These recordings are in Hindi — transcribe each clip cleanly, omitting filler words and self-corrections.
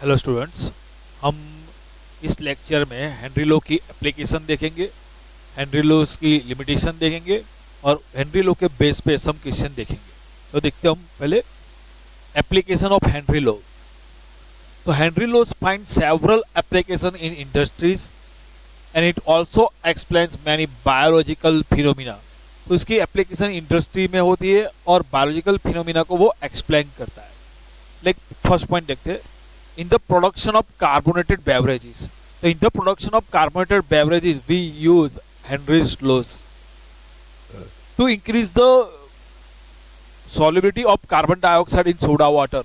हेलो स्टूडेंट्स, हम इस लेक्चर में हेनरी लो की एप्लीकेशन देखेंगे, हेनरी लो की लिमिटेशन देखेंगे और हेनरी लो के बेस पे सम क्वेश्चन देखेंगे। तो देखते हैं हम पहले एप्लीकेशन ऑफ हेनरी लो। तो Henry low find several application in industries and it also explains many biological phenomena. तो इसकी एप्लीकेशन इंडस्ट्री में होती है और बायोलॉजिकल फिनोमिना को वो एक्सप्लेन करता है। लाइक फर्स्ट पॉइंट देखते हैं, in the production of carbonated beverages. So in the production of carbonated beverages we use Henry's laws to increase the solubility of carbon dioxide in soda water.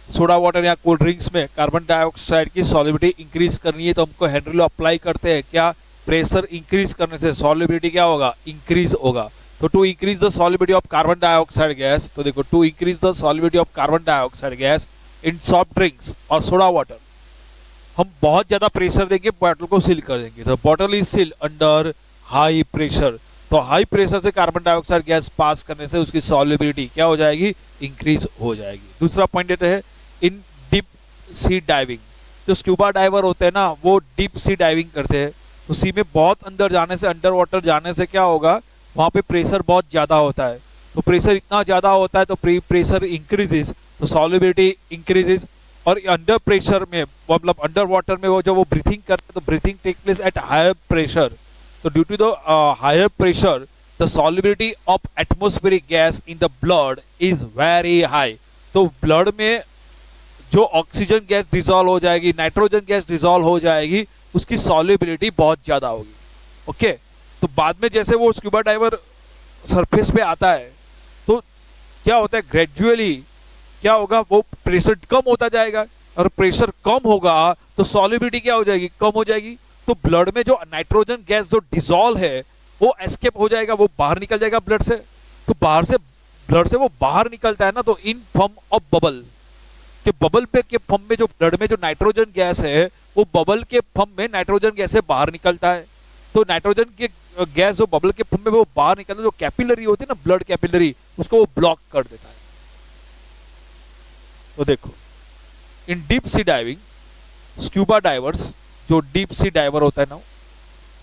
Soda water या कोल्ड ड्रिंक्स में कार्बन डाइऑक्साइड की सॉलिबिलिटी इंक्रीज करनी है तो हमको हेनरी लॉ अप्लाई करते हैं। क्या प्रेशर इंक्रीज करने से सॉलिबिलिटी क्या होगा, इंक्रीज होगा। तो to increase the solubility of carbon dioxide gas, तो देखो to increase the solubility of carbon dioxide gas in soft drinks और सोडा वाटर हम बहुत ज्यादा प्रेशर देंगे, बॉटल को सील कर देंगे। तो bottle is seal under high pressure. तो हाई प्रेशर से कार्बन डाइऑक्साइड गैस पास करने से उसकी सॉल्युबिलिटी क्या हो जाएगी, इंक्रीज हो जाएगी। दूसरा पॉइंट देते हैं इन डीप सी डाइविंग। जो स्क्यूबा डाइवर होते हैं ना वो डीप सी डाइविंग करते हैं। तो सी में बहुत अंदर जाने से, अंडर वाटर जाने से क्या होगा, वहां पे प्रेशर बहुत ज्यादा होता है। तो प्रेशर इतना ज्यादा होता है तो प्रेशर इंक्रीजेस तो सॉल्युबिलिटी इंक्रीजेस। और अंडर प्रेशर में मतलब अंडर वाटर में वो जब वो ब्रीथिंग करते हैं तो breathing take place at higher pressure. तो due to the higher pressure the solubility of atmospheric gas in the blood is very high. तो ब्लड में जो ऑक्सीजन गैस डिसॉल्व हो जाएगी, नाइट्रोजन गैस डिसॉल्व हो जाएगी, उसकी सॉल्युबिलिटी बहुत ज्यादा होगी। ओके, तो बाद में जैसे वो स्क्यूबा डाइवर सरफेस पे आता है तो क्या होता है, ग्रेजुअली क्या होगा, वो प्रेशर कम होता जाएगा और प्रेशर कम होगा तो सॉल्युबिलिटी क्या हो जाएगी, कम हो जाएगी। तो ब्लड में जो नाइट्रोजन गैस जो डिसॉल्व है वो एस्केप हो जाएगा, वो बाहर निकल जाएगा ब्लड से। तो बाहर से ब्लड से वो बाहर निकलता है ना, तो इन फॉर्म ऑफ बबल के बबल पे के फॉर्म में जो ब्लड में जो नाइट्रोजन गैस है वो बबल के फॉर्म में नाइट्रोजन गैस से बाहर निकलता है। तो नाइट्रोजन के गैस जो बबल के फॉर्म में वो बाहर निकलता है, जो कैपिलरी होती है ना ब्लड कैपिलरी, उसको वो ब्लॉक कर देता है। तो देखो in deep sea diving scuba divers, जो डीप सी डाइवर होता है ना,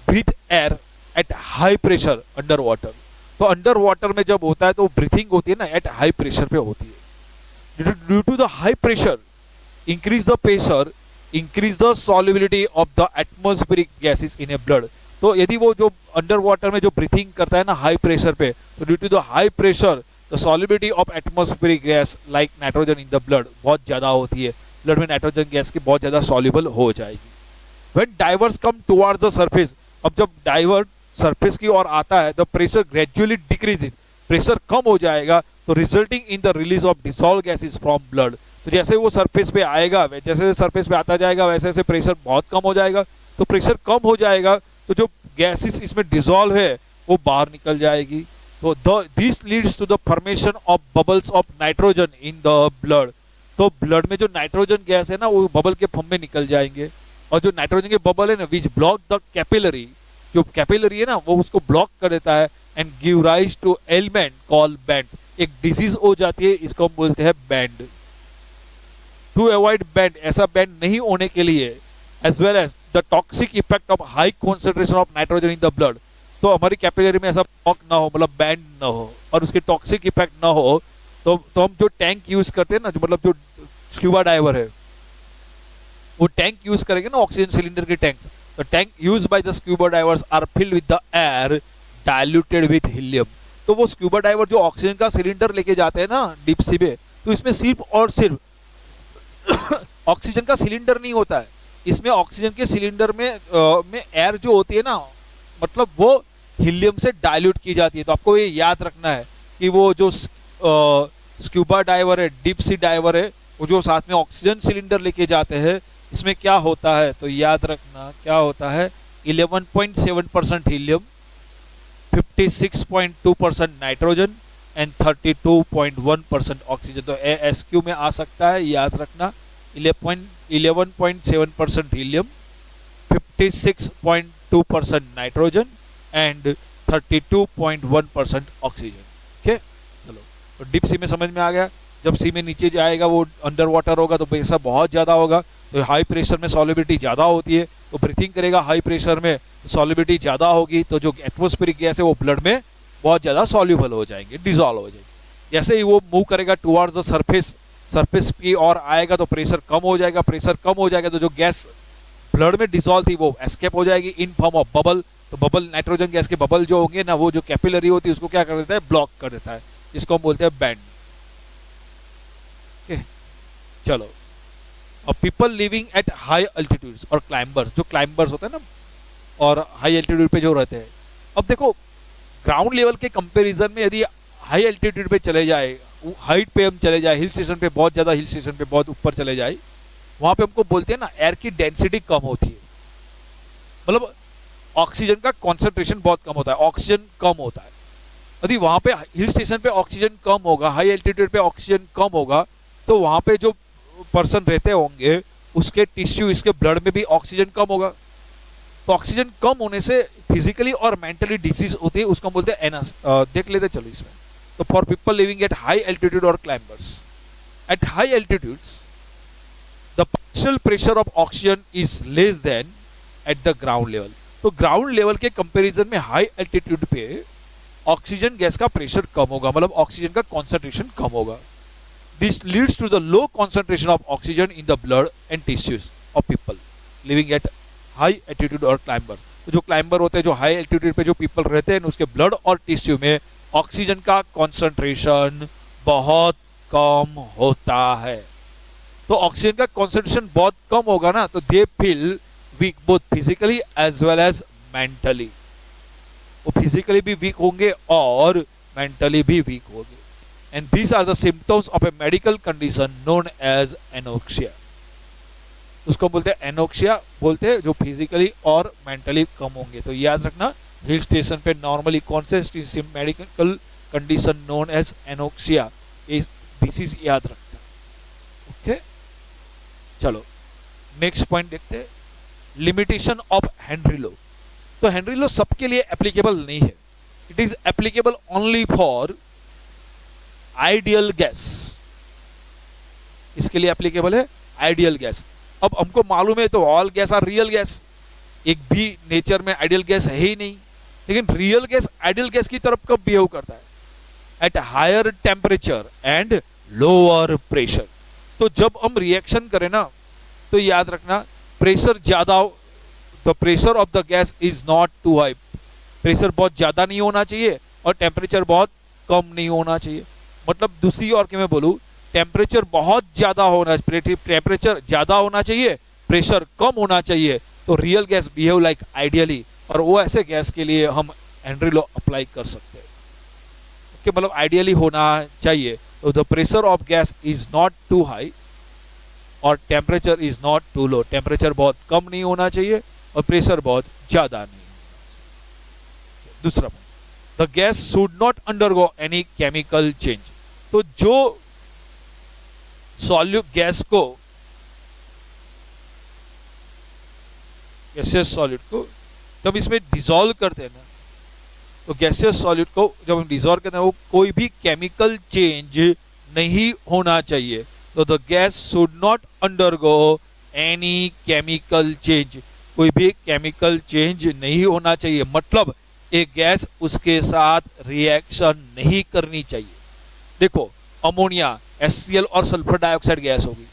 breathe air at high pressure under water. तो अंडर वाटर में जब होता है तो ब्रीथिंग होती है ना एट हाई प्रेशर पे होती है। Due to the high pressure increase the pressure increase the solubility of the atmospheric gases in a blood. तो यदि वो जो अंडर वाटर में जो ब्रीथिंग करता है ना हाई प्रेशर पे, तो due to the high pressure the solubility of atmospheric gas like nitrogen in the blood बहुत ज्यादा होती है। ब्लड में नाइट्रोजन गैस की बहुत ज्यादा सॉल्युबल हो जाएगी। When divers come towards the surface, अब जब डाइवर सरफेस की ओर आता है the pressure gradually decreases, pressure कम हो जाएगा। तो resulting in the release of dissolve gases from blood. तो जैसे वो सरफेस पे आएगा, जैसे सरफेस पे आता जाएगा वैसे वैसे प्रेशर बहुत कम हो जाएगा। तो प्रेशर कम हो जाएगा तो जो गैसेस इसमें डिसॉल्व है वो बाहर निकल जाएगी। तो this leads to the formation of bubbles of nitrogen in the blood. तो ब्लड में जो नाइट्रोजन गैस है ना वो बबल के फॉर्म में निकल जाएंगे। और जो नाइट्रोजन के बबल है ना विच ब्लॉक द कैपिलरी, जो कैपिलरी है ना वो उसको ब्लॉक कर देता है and give rise to element called bends. एक डिजीज हो जाती है, इसको हम बोलते हैं बैंड। टू अवॉइड बैंड, ऐसा बैंड नहीं होने के लिए, as well as the toxic effect of high concentration of nitrogen in the blood, तो हमारी कैपिलरी में ऐसा ब्लॉक ना हो, मतलब बैंड ना हो और उसके टॉक्सिक इफेक्ट ना हो। तो हम जो टैंक यूज करते हैं ना, जो मतलब जो स्क्यूबा डाइवर है वो टैंक यूज करेंगे ना, ऑक्सीजन सिलेंडर के टैंक्स। तो tank used by the scuba divers are filled with the air diluted with helium. तो वो स्क्यूबा डाइवर जो ऑक्सीजन का सिलेंडर लेके जाते हैं ना डीप सी में, तो इसमें सिर्फ और सिर्फ ऑक्सीजन का सिलेंडर नहीं होता है, इसमें ऑक्सीजन के सिलेंडर में एयर जो होती है ना, मतलब वो हीलियम से डाइल्यूट की जाती है। तो आपको ये याद रखना है कि वो जो स्क्यूबा डाइवर है, डीप सी डाइवर है, वो जो साथ में ऑक्सीजन सिलेंडर लेके जाते हैं, इसमें क्या होता है तो याद रखना क्या होता है, 11.7% हीलियम, 56.2% नाइट्रोजन एंड 32.1% ऑक्सीजन। तो एएसक्यू में आ सकता है, याद रखना 11.7% helium, 56.2% nitrogen and 32.1% oxygen. Okay, चलो तो डीप सी में समझ में आ गया। जब सी में नीचे जाएगा वो अंडर वाटर होगा तो प्रेशर बहुत ज़्यादा होगा, तो हाई प्रेशर में सॉल्युबिलिटी ज़्यादा होती है, तो ब्रीथिंग करेगा हाई प्रेशर में, सॉल्युबिलिटी ज़्यादा होगी, तो जो एटमॉस्फेरिक गैस है वो ब्लड में बहुत ज़्यादा सॉल्यूबल हो जाएंगे, डिजॉल्व हो जाएंगे। जैसे ही वो मूव करेगा टुवर्ड्स द सरफेस की ओर आएगा तो प्रेशर कम हो जाएगा, प्रेशर कम हो जाएगा तो जो गैस ब्लड में डिजॉल्व थी वो एस्केप हो जाएगी इन फॉर्म ऑफ बबल। तो बबल, नाइट्रोजन गैस के बबल जो होंगे ना, वो जो कैपिलरी होती है उसको क्या कर देता है, ब्लॉक कर देता है, इसको हम बोलते हैं बैंड। चलो, अब people living at high altitudes और क्लाइंबर्स, जो क्लाइंबर्स होते हैं ना और हाई अल्टीट्यूड पे जो रहते हैं, अब देखो ग्राउंड लेवल के कंपैरिजन में यदि हाई अल्टीट्यूड पे चले जाए, हाइट पे हम चले जाए, हिल स्टेशन पे, बहुत ज़्यादा हिल स्टेशन पे बहुत ऊपर चले जाए, वहाँ पे हमको बोलते हैं ना एयर की डेंसिटी कम होती है, मतलब ऑक्सीजन का कॉन्सेंट्रेशन बहुत कम होता है, ऑक्सीजन कम होता है। यदि वहाँ पे हिल स्टेशन पे ऑक्सीजन कम होगा, हाई एल्टीट्यूड पे ऑक्सीजन कम होगा, तो वहाँ पे जो पर्सन रहते होंगे उसके टिश्यू, इसके ब्लड में भी ऑक्सीजन कम होगा। तो ऑक्सीजन कम होने से फिजिकली और मेंटली डिजीज होती है, उसको हम बोलते हैं एनएस। देख लेते चलो इसमें। तो for people living at high altitude और climbers, at high altitudes the partial pressure of oxygen is less than at the ground level. तो ग्राउंड लेवल के कंपैरिजन में हाई एल्टीट्यूड पे ऑक्सीजन गैस का प्रेशर कम होगा, मतलब ऑक्सीजन का कॉन्सेंट्रेशन कम होगा। This leads to the low concentration of oxygen in the blood and tissues of people living at high altitude or climber। तो जो क्लाइंबर होते हैं, जो हाई एल्टीट्यूड पे जो पीपल रहते हैं, उसके ब्लड और टिश्यू में ऑक्सीजन का कॉन्सेंट्रेशन बहुत कम होता है। तो ऑक्सीजन का कॉन्सेंट्रेशन बहुत कम होगा ना, तो they feel weak both physically as well as mentally. वो फिजिकली भी वीक होंगे और मेंटली भी वीक होंगे। And these are the symptoms of a medical condition known as anoxia। उसको बोलते हैं एनोक्सिया, बोलते हैं जो फिजिकली और मेंटली कम होंगे। तो याद रखना, हिल स्टेशन पे नॉर्मली कौन से medical condition known as anoxia, इस डिसीज याद रखना। ओके, चलो नेक्स्ट पॉइंट देखते हैं, लिमिटेशन ऑफ हेनरी लॉ। तो हेनरी लॉ सबके लिए एप्लीकेबल नहीं है, it is applicable only for ideal gas. इसके लिए एप्लीकेबल है आइडियल गैस। अब हमको मालूम है तो all gas are real gas, एक भी नेचर में आइडियल गैस है ही नहीं, लेकिन रियल गैस आइडियल गैस की तरफ कब बिहेव करता है, at higher temperature and lower pressure. तो जब हम रिएक्शन करें ना, तो याद रखना प्रेशर ज्यादा, the pressure of the gas is not too high, pressure बहुत ज्यादा नहीं होना चाहिए और टेम्परेचर बहुत कम नहीं होना चाहिए। मतलब दूसरी ओर के मैं बोलूं, टेम्परेचर बहुत ज्यादा होना, टेम्परेचर ज्यादा होना चाहिए, प्रेशर कम होना चाहिए, तो real gas behave like ideally, और वो ऐसे गैस के लिए हम हेनरी लॉ अप्लाई कर सकते हैं। ओके, मतलब आइडियली होना चाहिए, तो the pressure of gas is not too high और temperature is not too low, temperature बहुत कम नहीं होना चाहिए और प्रेशर बहुत ज्यादा नहीं होना चाहिए। दूसरा point, the gas should not undergo any chemical change. तो जो सॉल्यूट गैस को, गैसियस सॉल्यूट को जब इसमें डिसॉल्व करते हैं ना, तो गैसियस सॉल्यूट को जब हम डिसॉल्व करते हैं, वो कोई भी केमिकल चेंज नहीं होना चाहिए। तो the gas should not undergo any chemical change, कोई भी केमिकल चेंज नहीं होना चाहिए, मतलब एक गैस उसके साथ रिएक्शन नहीं करनी चाहिए। देखो, अमोनिया HCl और सल्फर डाइऑक्साइड गैस होगी,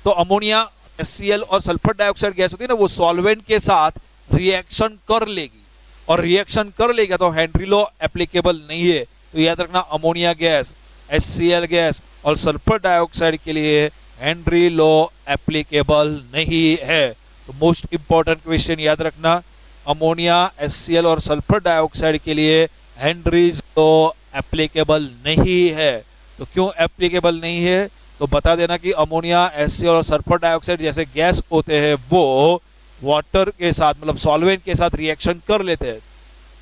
तो अमोनिया HCl और सल्फर डाइऑक्साइड गैस होती है ना, वो सॉल्वेंट के साथ रिएक्शन कर लेगी, और रिएक्शन कर लेगा तो हेनरी लॉ एप्लीकेबल नहीं है। तो याद रखना, अमोनिया गैस, HCl गैस और सल्फर डाइऑक्साइड के लिए हेनरी लॉ एप्लीकेबल नहीं है। तो मोस्ट इंपॉर्टेंट क्वेश्चन याद रखना, अमोनिया HCl और सल्फर डाइऑक्साइड के लिए हेनरी लॉ एप्लीकेबल नहीं है। तो क्यों एप्लीकेबल नहीं है, तो बता देना कि अमोनिया HCl और सल्फर डाइऑक्साइड जैसे गैस होते हैं वो वाटर के साथ, मतलब सॉल्वेंट के साथ रिएक्शन कर लेते हैं,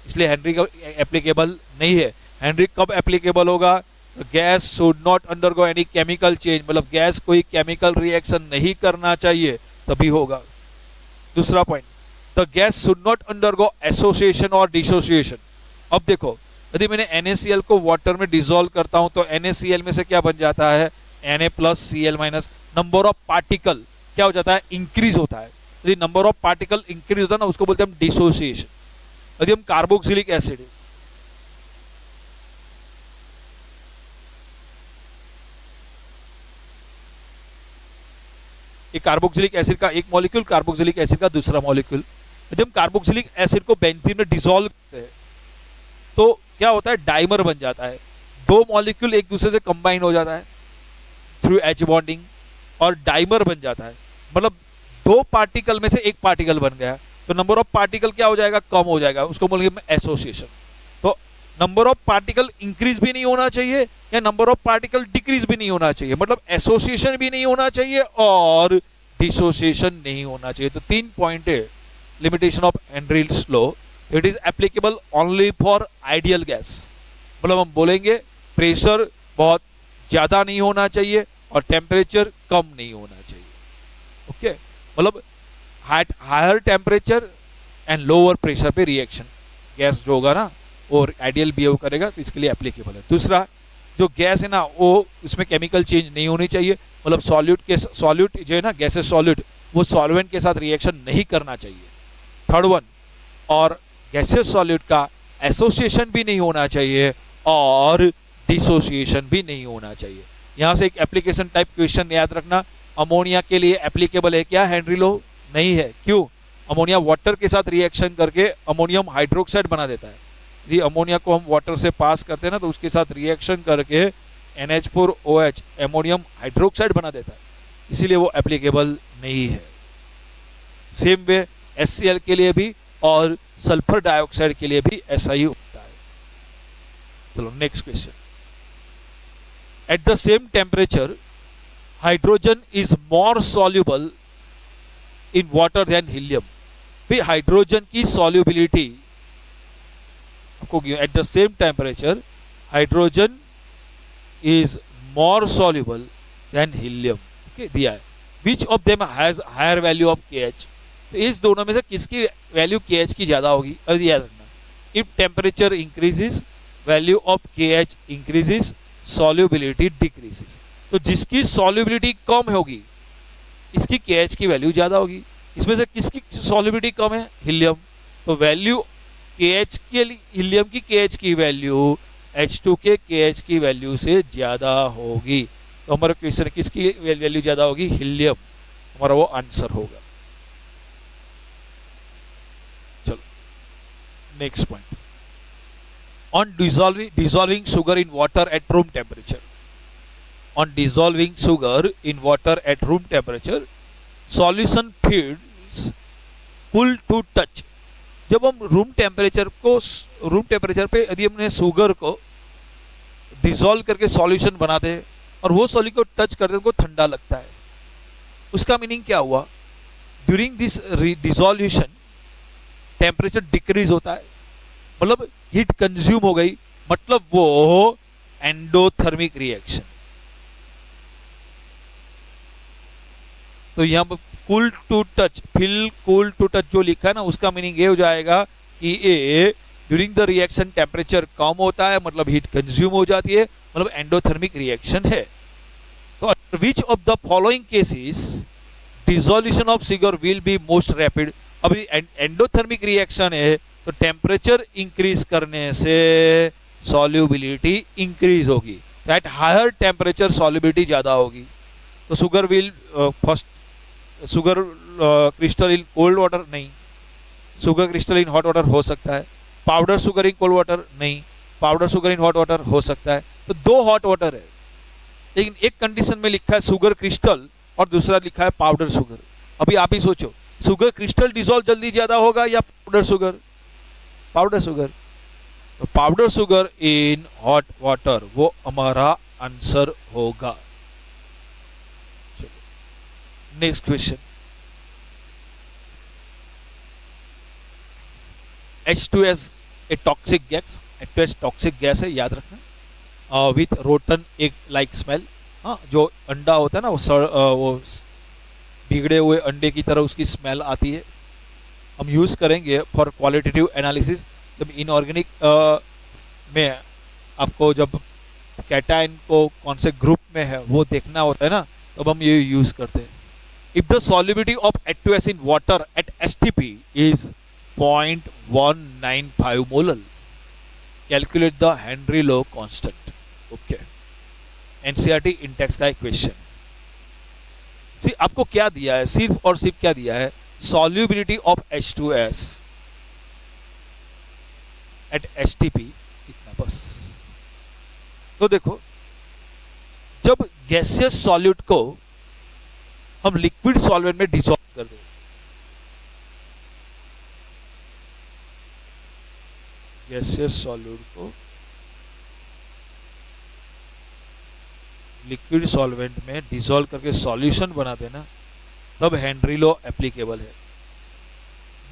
इसलिए हेनरी का एप्लीकेबल नहीं है। हेनरी कब एप्लीकेबल होगा, तो gas should not undergo any chemical change, मतलब गैस कोई केमिकल रिएक्शन नहीं करना चाहिए, तभी होगा। दूसरा point, the gas should not undergo association और डिसोसिएशन। अब देखो, यदि मैंने NaCl को वाटर में डिसॉल्व करता हूं तो NaCl में से क्या बन जाता है, Na+Cl-, नंबर ऑफ पार्टिकल क्या हो जाता है, इंक्रीज होता है। यदि नंबर ऑफ पार्टिकल इंक्रीज होता है ना, उसको बोलते हैं हम डिसोसिएशन। यदि हम कार्बोक्सिलिक एसिड, एक कार्बोक्सिलिक एसिड का एक मॉलिक्यूल, कार्बोक्सिलिक एसिड का दूसरा मॉलिक्यूल, यदि हम कार्बोक्सिलिक एसिड को बेंजीन में डिसॉल्व करते हैं तो क्या होता है, डाइमर बन जाता है। दो मॉलिक्यूल एक दूसरे से कंबाइन हो जाता है थ्रू एच बॉन्डिंग और डाइमर बन जाता है। मतलब दो पार्टिकल में से एक पार्टिकल बन गया, तो नंबर ऑफ पार्टिकल क्या हो जाएगा, कम हो जाएगा, उसको बोलेंगे एसोसिएशन। तो नंबर ऑफ पार्टिकल इंक्रीज भी नहीं होना चाहिए या नंबर ऑफ पार्टिकल डिक्रीज भी नहीं होना चाहिए, मतलब एसोसिएशन भी नहीं होना चाहिए और डिसोसिएशन नहीं होना चाहिए। तो 3 पॉइंट है limitation of Henry's law. It is applicable only for ideal gas, मतलब हम बोलेंगे प्रेशर बहुत ज्यादा नहीं होना चाहिए और टेम्परेचर कम नहीं होना चाहिए। ओके, मतलब higher temperature and lower pressure पे रिएक्शन गैस जो होगा ना और आइडियल बिहेव करेगा, तो इसके लिए एप्लीकेबल है। दूसरा, जो गैस है ना वो उसमें केमिकल चेंज नहीं होनी चाहिए, मतलब सॉल्यूट जो है ना गैसेस सॉल्यूट, वो सॉल्वेंट के साथ रिएक्शन नहीं करना चाहिए। थर्ड वन, और गैसेस सॉल्यूट का एसोसिएशन भी नहीं होना चाहिए और डिसोसिएशन भी नहीं होना चाहिए। यहां से एक एप्लीकेशन टाइप क्वेश्चन याद रखना, अमोनिया के लिए एप्लीकेबल है क्या हेनरी लॉ? नहीं है। क्यों? अमोनिया वाटर के साथ रिएक्शन करके अमोनियम हाइड्रोक्साइड बना देता है। यदि अमोनिया को हम वाटर से पास करते हैं ना, तो उसके साथ रिएक्शन करके NH4OH अमोनियम हाइड्रोक्साइड बना देता है, इसीलिए वो एप्लीकेबल नहीं है। सेम वे HCl के लिए भी और सल्फर डाइऑक्साइड के लिए भी ऐसा ही होता है। चलो next question. At the same temperature hydrogen is more soluble in water than helium. भाई हाइड्रोजन की सॉल्युबिलिटी आपको at the same temperature hydrogen is more soluble than helium, okay, दिया है। Which of them has higher value of KH? तो इस दोनों में से किसकी वैल्यू KH की ज्यादा होगी? अब याद रखना, if temperature increases value of KH increases, solubility decreases. तो जिसकी सॉल्युबिलिटी कम होगी इसकी KH की वैल्यू ज्यादा होगी। इसमें से किसकी सॉल्युबिलिटी कम है? हीलियम। तो वैल्यू KH के हीलियम की KH की वैल्यू H2 के KH की वैल्यू से ज्यादा होगी। तो हमारा क्वेश्चन किसकी वैल्यू ज्यादा होगी? हीलियम, हमारा वो आंसर होगा। चलो next point, on dissolving sugar in water at room temperature. On dissolving sugar in water at room temperature, solution feels cool to touch। जब हम रूम टेम्परेचर पे यदि हमने शुगर को डिसॉल्व करके सॉल्यूशन बनाते हैं और वो सॉल्यूशन को टच करते हैं तो ठंडा लगता है, उसका मीनिंग क्या हुआ? During this dissolution temperature decrease होता है, मतलब हीट कंज्यूम हो गई, मतलब वो एंडोथर्मिक रिएक्शन। तो यहाँ पर cool to touch, feel cool to touch जो लिखा है ना, उसका मीनिंग ये हो जाएगा कि ए ड्यूरिंग द रिएक्शन टेम्परेचर कम होता है, मतलब हीट कंज्यूम हो जाती है, मतलब एंडोथर्मिक रिएक्शन है। तो which of the following cases dissolution of sugar will be most rapid? अभी एंडोथर्मिक रिएक्शन है तो टेम्परेचर इंक्रीज करने से सॉल्युबिलिटी इंक्रीज होगी, एट हायर टेम्परेचर सॉल्युबिलिटी ज्यादा होगी। तो sugar will first sugar crystal in cold water नहीं, sugar crystal in hot water हो सकता है। Powder sugar in cold water नहीं, powder sugar in hot water हो सकता है। तो दो हॉट वाटर है, लेकिन एक कंडीशन में लिखा है शुगर क्रिस्टल और दूसरा लिखा है पाउडर शुगर। अभी आप ही सोचो, शुगर क्रिस्टल डिसॉल्व जल्दी ज्यादा होगा या पाउडर शुगर? Powder sugar. तो powder sugar in hot water वो हमारा आंसर होगा। Next question, H2S a toxic gas, H2S toxic gas है, याद रखना, with rotten egg like smell. हाँ, जो अंडा होता है ना वो बिगड़े हुए अंडे की तरह उसकी स्मेल आती है। हम यूज करेंगे फॉर क्वालिटेटिव एनालिसिस, जब इनऑर्गेनिक में आपको जब कैटायन को कौन से ग्रुप में है वो देखना होता है ना, तब हम ये यूज करते हैं। If the solubility of H2S in water at STP is 0.195 molal, calculate the Henry law constant. Okay, NCERT Intex का एक क्वेश्चन। सी आपको क्या दिया है, सिर्फ और सिर्फ क्या दिया है, solubility of H2S at STP इतना बस। तो देखो, जब गैसियस सॉल्यूट को हम लिक्विड सॉल्वेंट में डिसॉल्व कर दें, गैसियस सॉल्यूट को लिक्विड सॉल्वेंट में डिसॉल्व करके सॉल्यूशन बना देना, तब हेनरी लॉ एप्लीकेबल है।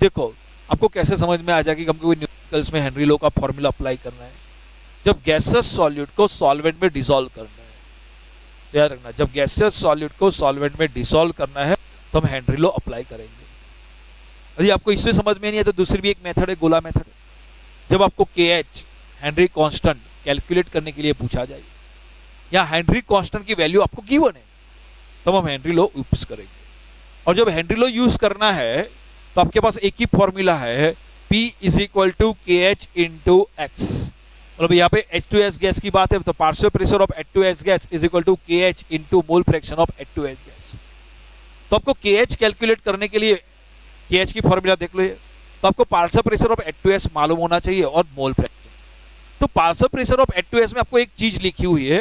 देखो आपको कैसे समझ में आ जाएगी कि हमको कोई न्यूमेरिकल्स में हेनरी लॉ का फॉर्मूला अप्लाई करना है। जब गैसियस सॉल्यूट को सॉल्वेंट में डिसॉल्व करना है, याद रखना, जब गैसियस सॉल्यूट को सॉल्वेंट में डिसॉल्व करना है तो हम हेनरी लॉ अप्लाई करेंगे। यदि आपको इसमें समझ में नहीं है तो दूसरी भी एक मेथड है, गोला मेथड। जब आपको KH हेनरी कांस्टेंट कैलकुलेट करने के लिए पूछा जाए या हेनरी कांस्टेंट की वैल्यू आपको गिवन है, तब हम हेनरी लॉ यूज करेंगे। और जब हेनरी लॉ यूज करना है तो आपके पास एक ही फॉर्मूला है, P is equal to KH into x. मतलब यहाँ पे H2S गैस की बात है तो partial pressure of H2S gas is equal to KH into mole fraction of H2S gas. तो आपको KH कैलकुलेट करने के लिए KH की फॉर्मूला देख लो, तो आपको पार्शियल प्रेशर ऑफ H2S मालूम होना चाहिए और मोल फ्रैक्शन। तो पार्शियल प्रेशर ऑफ H2S में आपको एक चीज लिखी हुई है,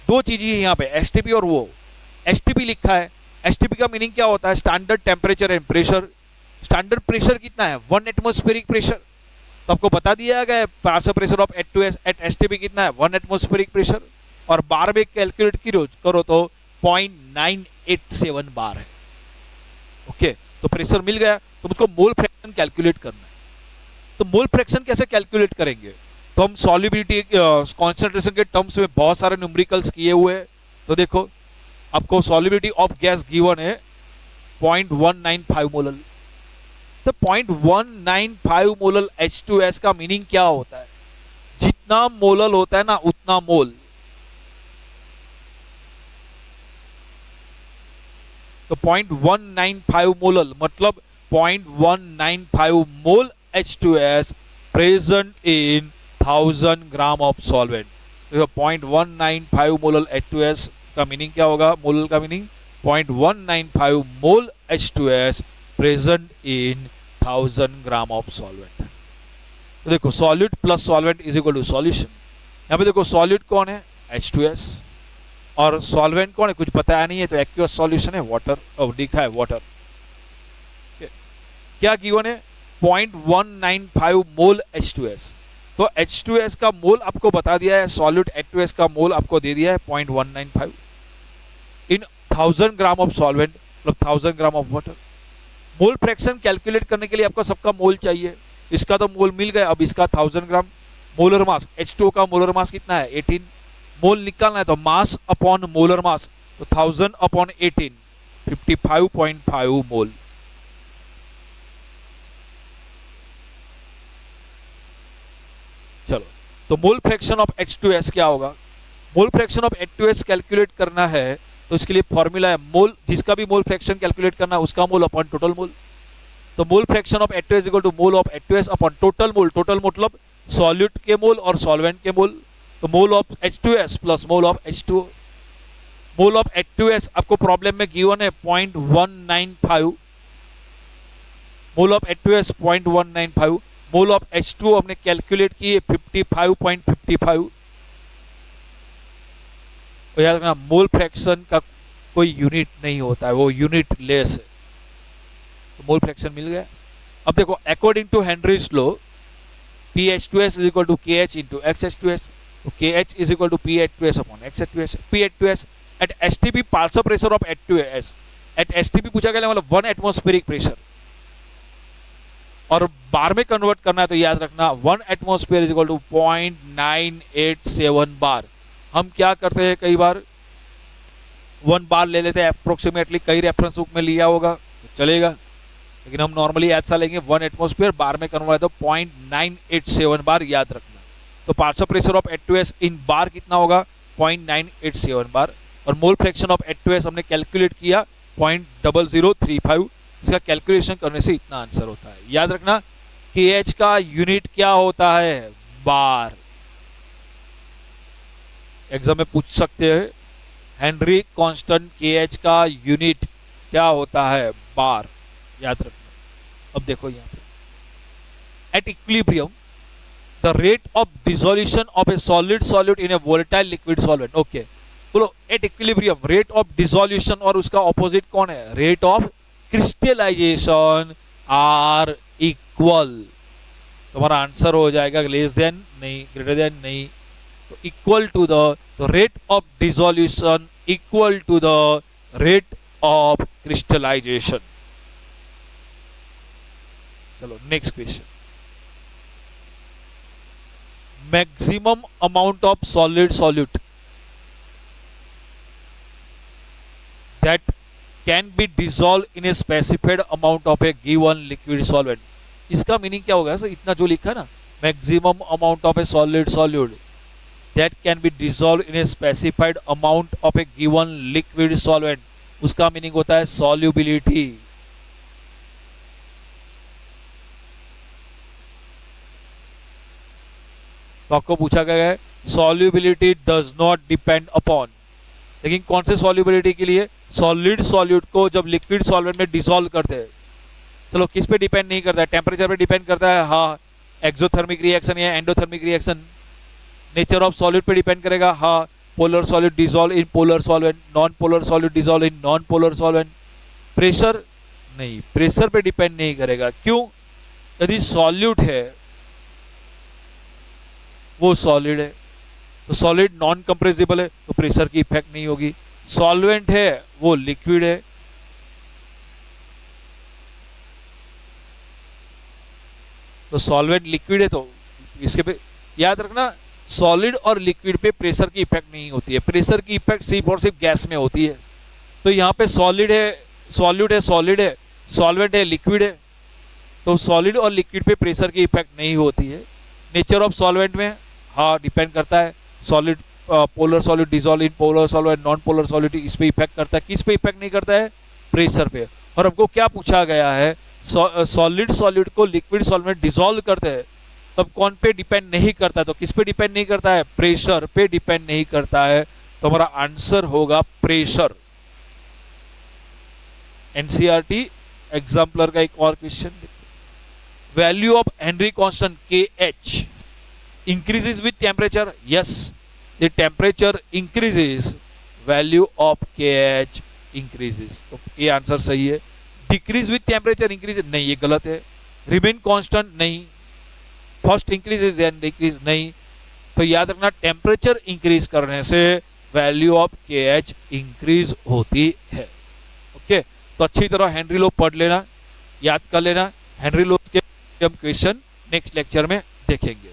दो चीजें हैं यहाँ पे, STP और वो। STP लिखा है, STP का मीनिंग क्या होता है, standard temperature and pressure. Standard pressure कितना है, 1 एटमॉस्फेरिक प्रेशर। तो आपको बता दिया गया है partial pressure of H2S at STP कितना है, 1 एटमॉस्फेरिक प्रेशर, और बार में कैलकुलेट करो तो 0.987 बार है। ओके, तो प्रेशर मिल गया, तो मुझको मोल फ्रैक्शन कैलकुलेट करना है। तो मोल फ्रैक्शन कैसे कैलकुलेट करेंगे, तो हम सॉल्युबिलिटी कॉन्सेंट्रेशन के टर्म्स में बहुत सारे न्यूमेरिकल्स किए हुए हैं। तो देखो आपको सॉल्युबिलिटी ऑफ गैस गिवन है 0.195 मोलल। तो 0.195 मोलल H2S का मीनिंग क्या होता है, जितना मोलल होता है ना उतना मोल। तो 0.195 मोलल मतलब 0.195 mole H2S present in 1000 gram of solvent. तो 0.195 मोलल H2S का मीनिंग क्या होगा, मोलल का meaning 0.195 mole H2S present in 1000 gram of solvent. तो देखो solute plus solvent is equal to solution. यहाँ पे देखो सॉल्यूट कौन है, H2S, और सॉल्वेंट कौन है कुछ बताया नहीं है, तो एक्वस सॉल्यूशन है वाटर, और लिखा है वाटर। क्या गिवन है, 0.195 मोल H2S। तो H2S का मोल आपको बता दिया है, सॉल्यूट H2S का मोल आपको दे दिया है 0.195 इन 1000 ग्राम ऑफ सॉल्वेंट, मतलब 1000 gram of water. Mole fraction calculate करने के लिए आपको सबका मोल चाहिए, इसका तो मोल मिल गया, अब इसका 1000 ग्राम। मोलर मास, H2O का मोलर मास कितना है 18, मोल निकालना है तो मास अपॉन मोलर मास, तो 1000 अपॉन 18 55.5 मोल। चलो, तो मोल फ्रैक्शन ऑफ H2S क्या होगा, मोल फ्रैक्शन ऑफ H2S कैलकुलेट करना है तो इसके लिए फॉर्मूला है मोल, जिसका भी मोल फ्रैक्शन कैलकुलेट करना है उसका मोल अपॉन टोटल मोल। तो mole fraction of H2S equal to mole of H2S upon total mole. Total मतलब सॉल्यूट के मोल और सॉल्वेंट के मोल। तो mole of H2S plus mole of H2O। Mole of H2S आपको प्रॉब्लम में गिवन है 0.195, मोल of H2S 0.195, mole of H2O हमने कैलकुलेट किए 55.55। तो याद रखना मोल फ्रैक्शन का कोई यूनिट नहीं होता है, वो यूनिट लेस है। तो मोल फ्रैक्शन मिल गया। अब देखो according to Henry's law PH2S is equal to KH into XH2S। तो KH is equal to PH2S upon XH2S। PH2S at STP partial pressure of H2S at STP पूछा गया मतलब 1 एटमॉस्फेरिक प्रेशर, और बार में कन्वर्ट करना है तो याद रखना 1 एटमॉस्फेयर इज इक्वल टू 0.987 बार। हम क्या करते हैं कई बार 1 बार ले लेते हैं अप्रोक्सीमेटली, कई रेफरेंस बुक में लिया होगा तो चलेगा, लेकिन हम नॉर्मली ऐसा लेंगे 1 एटमॉस्फेयर बार में कन्वर्ट तो 0.987 बार याद रखना। तो पार्शियल प्रेशर ऑफ H2S इन बार कितना होगा 0.987 बार, और मोल फ्रैक्शन ऑफ H2S हमने कैलकुलेट किया 0.0035। इसका कैलकुलेशन करने से इतना आंसर होता है। याद रखना KH का यूनिट क्या होता है, बार। एग्जाम में पूछ सकते हैं हेनरी कांस्टेंट KH का यूनिट क्या होता है, बार। याद रखना। अब देखो यहाँ पे at equilibrium the rate of dissolution of a solid solute in a volatile liquid solvent. Okay, बोलो at equilibrium rate of dissolution, और उसका ऑपोजिट कौन है, rate of crystallization are equal. तुम्हारा आंसर हो जाएगा लेस देन नहीं, ग्रेटर देन नहीं, तो equal to the rate of dissolution equal to the rate of crystallization. चलो next question. Maximum amount of solid solute that can be dissolved in a specified amount of a given liquid solvent। इसका मीनिंग क्या होगा सर, इतना जो लिखा ना, maximum amount of a solid solute that can be dissolved in a specified amount of a given liquid solvent, उसका मीनिंग होता है solubility। तो आपको पूछा गया है solubility does not depend upon, लेकिन कौन से solubility के लिए, सॉलिड सॉल्यूट को जब लिक्विड सॉल्वेंट में डिसॉल्व करते हैं, चलो किस पे डिपेंड नहीं करता है, टेम्परेचर पे डिपेंड करता है, हाँ, एक्सोथर्मिक रिएक्शन या endothermic reaction. Nature of solid पे डिपेंड करेगा, हाँ, polar solid dissolve in polar solvent, non polar solid dissolve in non polar solvent. Pressure नहीं, प्रेशर पे डिपेंड नहीं करेगा। क्यों, यदि सॉल्यूट है वो सॉलिड है, तो सॉलिड नॉन कंप्रेसिबल है, तो प्रेशर की इफेक्ट नहीं होगी। सॉल्वेंट है वो लिक्विड है, तो सॉल्वेंट लिक्विड है, तो इसके पे याद रखना सॉलिड और लिक्विड पे प्रेशर की इफेक्ट नहीं होती है, प्रेशर की इफेक्ट सिर्फ और सिर्फ गैस में होती है। तो यहाँ पे सॉलिड है, सॉल्यूट है, सॉलिड है, सॉल्वेंट है, लिक्विड है, तो सॉलिड और लिक्विड पे प्रेशर की इफेक्ट नहीं होती है। नेचर ऑफ सॉल्वेंट में हाँ डिपेंड करता है, solid polar solid dissolve in polar solvent, non polar solid इस पे इफेक्ट करता है, किस पे इफेक्ट नहीं करता है, प्रेशर पे। और हमको क्या पूछा गया है, सॉलिड सॉल्यूट को लिक्विड सॉल्वेंट डिसॉल्व करते हैं, तब कौन पे डिपेंड नहीं करता है, तो किस पे डिपेंड नहीं करता है, प्रेशर पे डिपेंड नहीं करता है। तो हमारा आंसर होगा प्रेशर। एनसीईआरटी एग्जाम्पलर का एक और question, value of Henry constant KH increases with temperature, yes, the temperature increases, value of KH increases, तो ये आंसर सही है। decrease with temperature increases नहीं, ये गलत है। remain constant नहीं, first increases then decrease नहीं, तो याद रखना टेम्परेचर इंक्रीज करने से वैल्यू ऑफ KH इंक्रीज होती है। ओके, तो अच्छी तरह हेनरी लॉ पढ़ लेना, याद कर लेना। हेनरी लॉ के हम क्वेश्चन नेक्स्ट लेक्चर में देखेंगे।